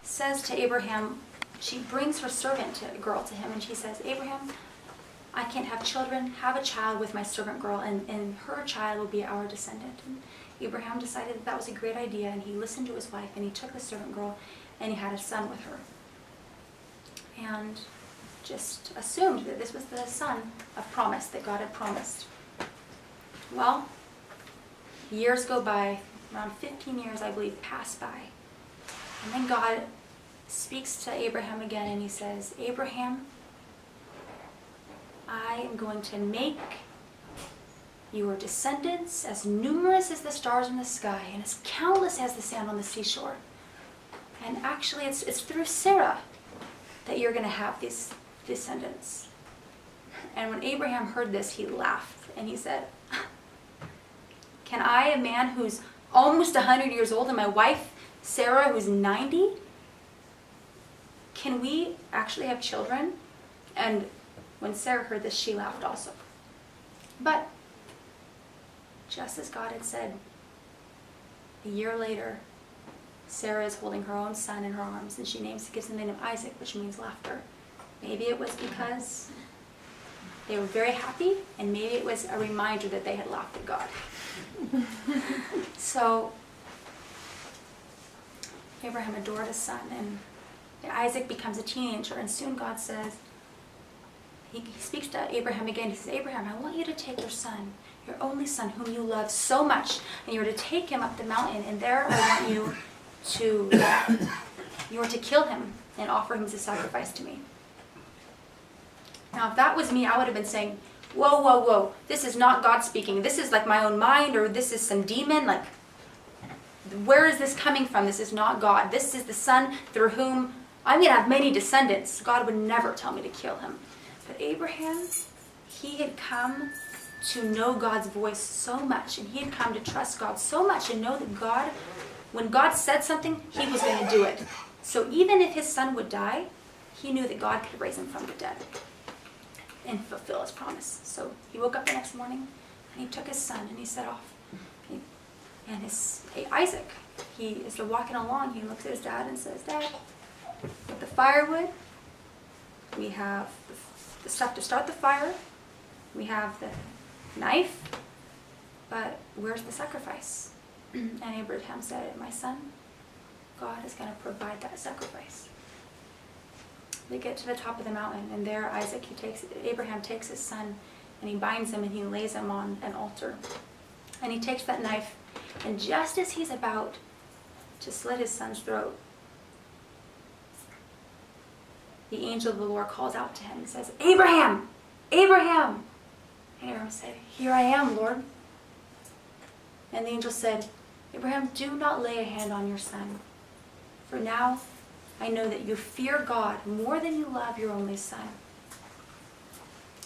says to Abraham, she brings her servant girl to him, and she says, Abraham, I can't have children. Have a child with my servant girl, and her child will be our descendant. And Abraham decided that was a great idea, and he listened to his wife, and he took the servant girl, and he had a son with her. And just assumed that this was the son of promise that God had promised. Well, years go by, around 15 years, I believe, pass by. And then God speaks to Abraham again, and he says, Abraham, I am going to make your descendants as numerous as the stars in the sky and as countless as the sand on the seashore. And actually, it's through Sarah that you're going to have these descendants. And when Abraham heard this, he laughed, and he said, can I, a man who's almost 100 years old, and my wife, Sarah, who's 90, can we actually have children? And when Sarah heard this, she laughed also. But just as God had said, a year later, Sarah is holding her own son in her arms, and she gives him the name Isaac, which means laughter. Maybe it was because they were very happy, and maybe it was a reminder that they had laughed at God. So Abraham adored his son, and Isaac becomes a teenager, and soon God says, he speaks to Abraham again. He says, Abraham, I want you to take your son, your only son, whom you love so much, and you are to take him up the mountain, and there I want you to kill him and offer him as a sacrifice to me. Now, if that was me, I would have been saying, whoa, whoa, whoa, this is not God speaking. This is like my own mind, or this is some demon. Like, where is this coming from? This is not God. This is the son through whom I'm going to have many descendants. God would never tell me to kill him. But Abraham, he had come to know God's voice so much, and he had come to trust God so much and know that God, when God said something, he was going to do it. So even if his son would die, he knew that God could raise him from the dead and fulfill his promise. So he woke up the next morning, and he took his son, and he set off. And Isaac, he is walking along, he looks at his dad and says, Dad, with the firewood, we have the stuff to start the fire, we have the knife, but where's the sacrifice? And Abraham said, my son, God is going to provide that sacrifice. They get to the top of the mountain, and there Abraham takes his son, and he binds him, and he lays him on an altar. And he takes that knife, and just as he's about to slit his son's throat, the angel of the Lord calls out to him and says, Abraham! Abraham! And Abraham said, Here I am, Lord. And the angel said, Abraham, do not lay a hand on your son, for now I know that you fear God more than you love your only son.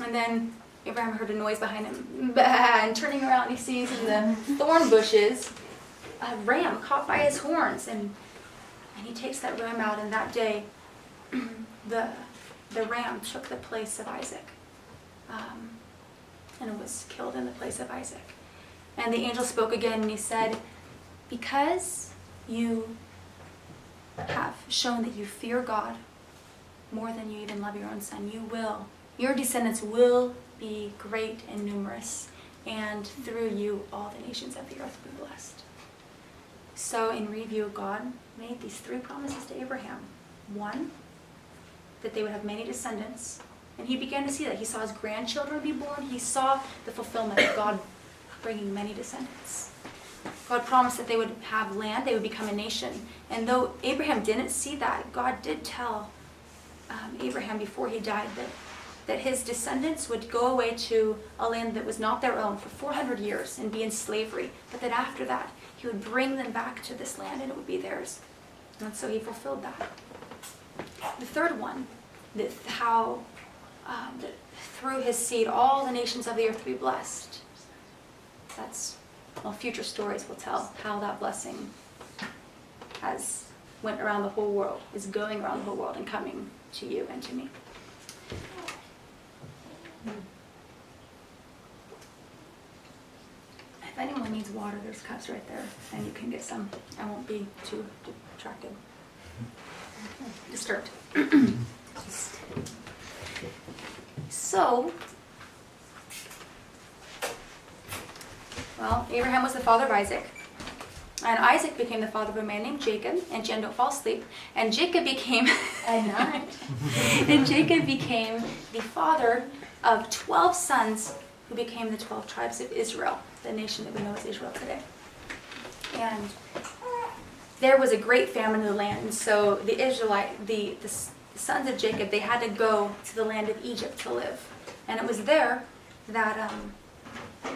And then Abraham heard a noise behind him, and turning around, he sees in the thorn bushes a ram caught by his horns, and he takes that ram out, and that day the ram took the place of Isaac, and it was killed in the place of Isaac. And the angel spoke again, and he said, because you have shown that you fear God more than you even love your own son, your descendants will be great and numerous, and through you all the nations of the earth will be blessed. So in review, God made these 3 promises to Abraham. 1, that they would have many descendants, and he began to see that. He saw his grandchildren be born. He saw the fulfillment of God bringing many descendants. God promised that they would have land, they would become a nation. And though Abraham didn't see that, God did tell Abraham before he died that his descendants would go away to a land that was not their own for 400 years and be in slavery, but that after that he would bring them back to this land and it would be theirs. And so he fulfilled that. The third one, that through his seed all the nations of the earth will be blessed. Future stories will tell how that blessing went around the whole world, is going around the whole world and coming to you and to me. If anyone needs water, there's cups right there, and you can get some. I won't be too detracted. disturbed. So, well, Abraham was the father of Isaac. And Isaac became the father of a man named Jacob. And Jen, don't fall asleep. And Jacob became... I'm not. And Jacob became the father of 12 sons who became the 12 tribes of Israel, the nation that we know as Israel today. And there was a great famine in the land. And so the sons of Jacob, they had to go to the land of Egypt to live. And it was there that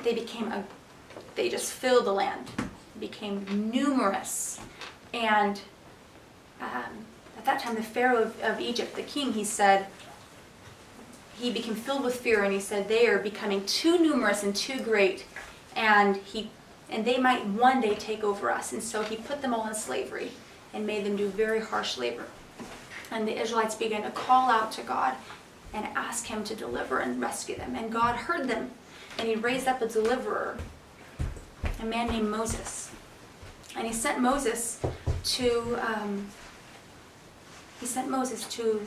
they just filled the land, became numerous. And at that time, the Pharaoh of Egypt, the king, he became filled with fear, and he said, they are becoming too numerous and too great, and they might one day take over us. And so he put them all in slavery and made them do very harsh labor. And the Israelites began to call out to God and ask him to deliver and rescue them. And God heard them, and he raised up a deliverer, a man named Moses. And he sent Moses to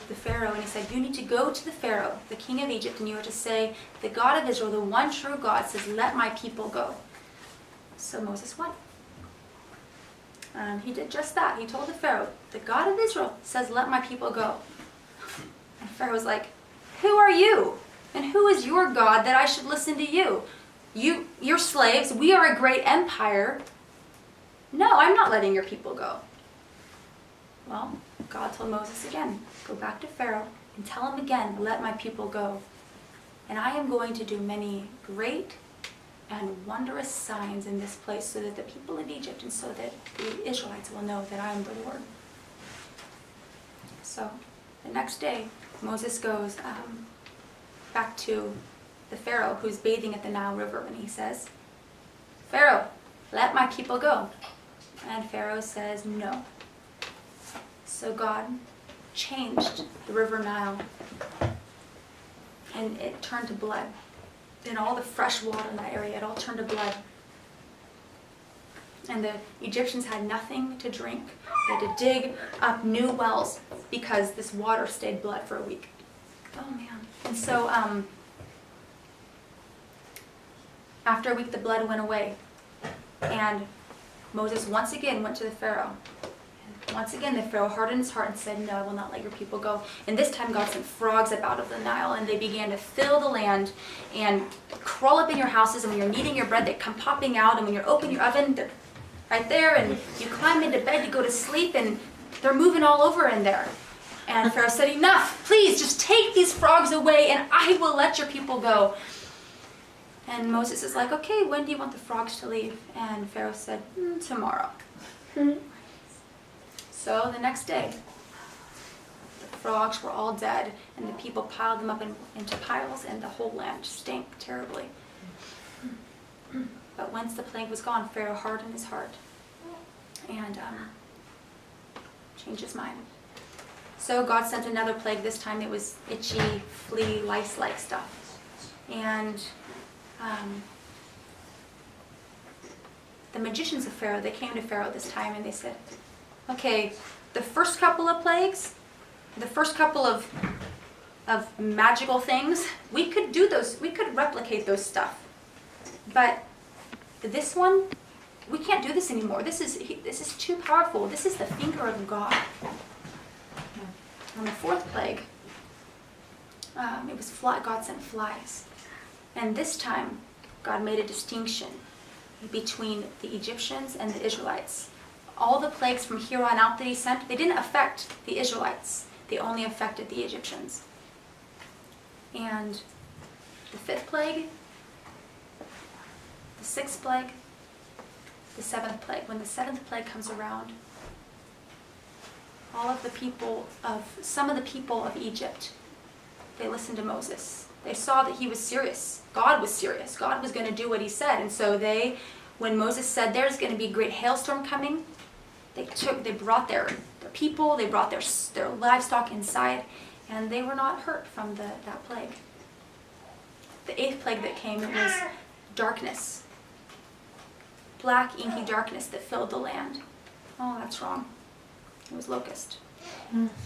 the Pharaoh, and he said, you need to go to the Pharaoh, the king of Egypt, and you are to say, the God of Israel, the one true God, says, let my people go. So Moses went. He did just that. He told the Pharaoh, the God of Israel says, let my people go. And Pharaoh was like, who are you? And who is your God that I should listen to you? You're slaves. We are a great empire. No, I'm not letting your people go. Well, God told Moses again, go back to Pharaoh and tell him again, let my people go. And I am going to do many great and wondrous signs in this place so that the people of Egypt and so that the Israelites will know that I am the Lord. So the next day, Moses goes back to the Pharaoh who's bathing at the Nile River, and he says, Pharaoh, let my people go. And Pharaoh says no. So God changed the river Nile, and it turned to blood. And all the fresh water in that area, it all turned to blood. And the Egyptians had nothing to drink. They had to dig up new wells because this water stayed blood for a week. Oh man. And so after a week, the blood went away. And Moses once again went to the Pharaoh. And once again, the Pharaoh hardened his heart and said, no, I will not let your people go. And this time, God sent frogs up out of the Nile, and they began to fill the land and crawl up in your houses. And when you're kneading your bread, they come popping out. And when you're opening your oven, they're right there. And you climb into bed to go to sleep, and they're moving all over in there. And Pharaoh said, enough, please, just take these frogs away, and I will let your people go. And Moses is like, okay, when do you want the frogs to leave? And Pharaoh said, tomorrow. So the next day, the frogs were all dead, and the people piled them up into piles, and the whole land stank terribly. But once the plague was gone, Pharaoh hardened his heart and changed his mind. So God sent another plague. This time it was itchy, flea, lice-like stuff. And the magicians of Pharaoh, they came to Pharaoh this time and they said, okay, the first couple of plagues, the first couple of magical things, we could do those, we could replicate those stuff. But this one, we can't do this anymore. This is too powerful. This is the finger of God. On the fourth plague, it was God sent flies. And this time, God made a distinction between the Egyptians and the Israelites. All the plagues from here on out that he sent, they didn't affect the Israelites. They only affected the Egyptians. And the fifth plague, the sixth plague, the seventh plague. When the seventh plague comes around, some of the people of Egypt, they listened to Moses. They saw that he was serious. God was serious. God was going to do what he said. And so when Moses said there's going to be a great hailstorm coming, they brought their people, they brought their livestock inside, and they were not hurt from that plague. The eighth plague that came was darkness. Black, inky darkness that filled the land. Oh, that's wrong. It was locust.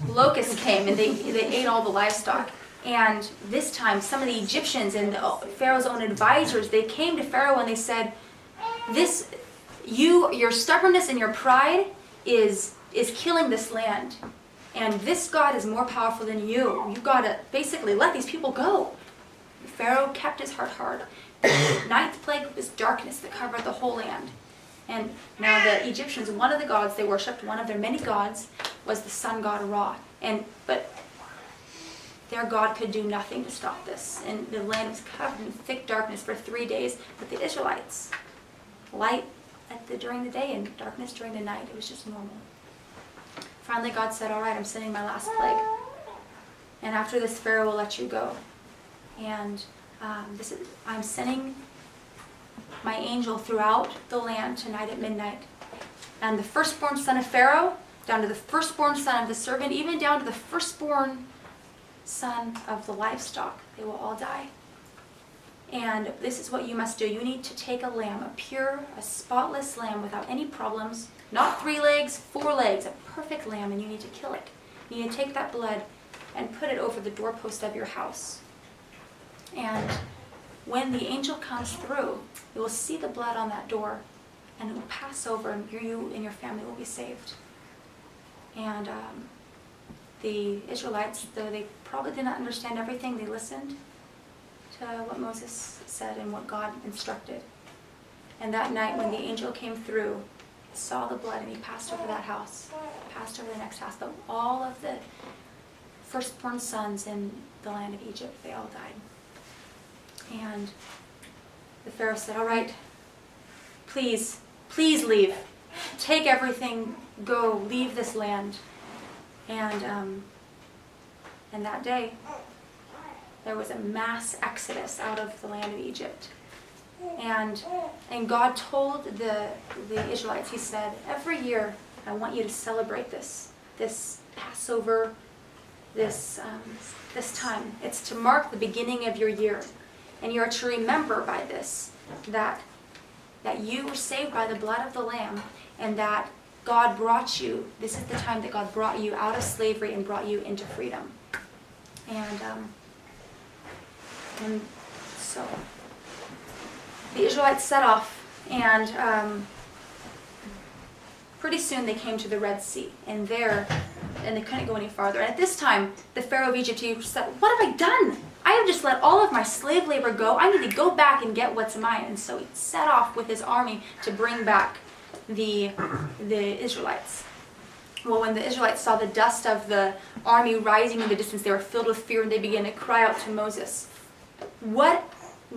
Locusts came and they ate all the livestock. And this time, some of the Egyptians and Pharaoh's own advisors, they came to Pharaoh and they said, your stubbornness and your pride is killing this land. And this God is more powerful than you. You've got to basically let these people go. Pharaoh kept his heart hard. The ninth plague was darkness that covered the whole land. And now the Egyptians, one of the gods they worshipped, one of their many gods, was the sun god Ra. But their God could do nothing to stop this. And the land was covered in thick darkness for 3 days. But the Israelites, light during the day and darkness during the night. It was just normal. Finally, God said, all right, I'm sending my last plague. And after this, Pharaoh will let you go. And I'm sending my angel throughout the land tonight at midnight. And the firstborn son of Pharaoh, down to the firstborn son of the servant, even down to the firstborn son of the livestock, they will all die. And this is what you must do. You need to take a lamb, a spotless lamb without any problems, not 3 legs, 4 legs, a perfect lamb, and you need to kill it. You need to take that blood and put it over the doorpost of your house. And when the angel comes through, you will see the blood on that door, and it will pass over, and you and your family will be saved. And the Israelites, though they probably did not understand everything, they listened to what Moses said and what God instructed. And that night when the angel came through, he saw the blood and he passed over that house, passed over the next house. But all of the firstborn sons in the land of Egypt, they all died. And the Pharaoh said, all right, please leave. Take everything, go, leave this land. And that day, there was a mass exodus out of the land of Egypt. And God told the Israelites, he said, every year I want you to celebrate this Passover, this time. It's to mark the beginning of your year. And you are to remember by this that you were saved by the blood of the Lamb, and that God brought you, this is the time that God brought you out of slavery and brought you into freedom. And so the Israelites set off, and pretty soon they came to the Red Sea, and they couldn't go any farther. And at this time, the Pharaoh of Egypt, he said, what have I done? I have just let all of my slave labor go. I need to go back and get what's mine. And so he set off with his army to bring back the Israelites. Well, when the Israelites saw the dust of the army rising in the distance, they were filled with fear, and they began to cry out to Moses, What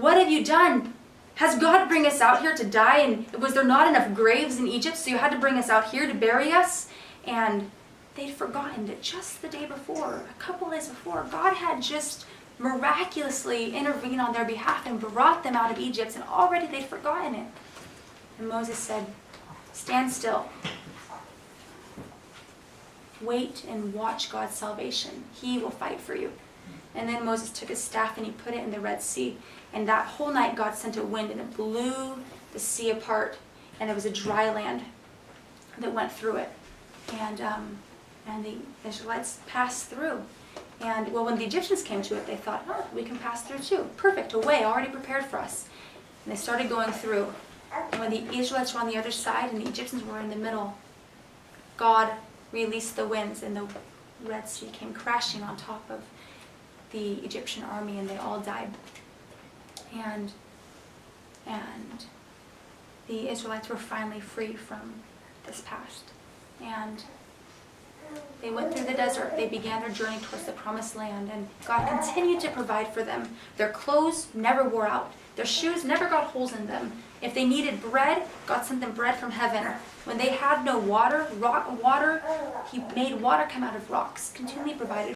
have you done? Has God bring us out here to die? And was there not enough graves in Egypt, so you had to bring us out here to bury us? And they'd forgotten that just the day before, a couple days before, God had just miraculously intervened on their behalf and brought them out of Egypt, and already they'd forgotten it. And Moses said, stand still. Wait and watch God's salvation. He will fight for you. And then Moses took his staff and he put it in the Red Sea. And that whole night God sent a wind, and it blew the sea apart, and there was a dry land that went through it. And the Israelites passed through. And well, when the Egyptians came to it, they thought, oh, we can pass through too. Perfect, a way already prepared for us. And they started going through. And when the Israelites were on the other side and the Egyptians were in the middle, God released the winds, and the Red Sea came crashing on top of the Egyptian army, and they all died. And the Israelites were finally free from this past. And they went through the desert. They began their journey towards the promised land, and God continued to provide for them. Their clothes never wore out. Their shoes never got holes in them. If they needed bread, God sent them bread from heaven. When they had no water, He made water come out of rocks, continually provided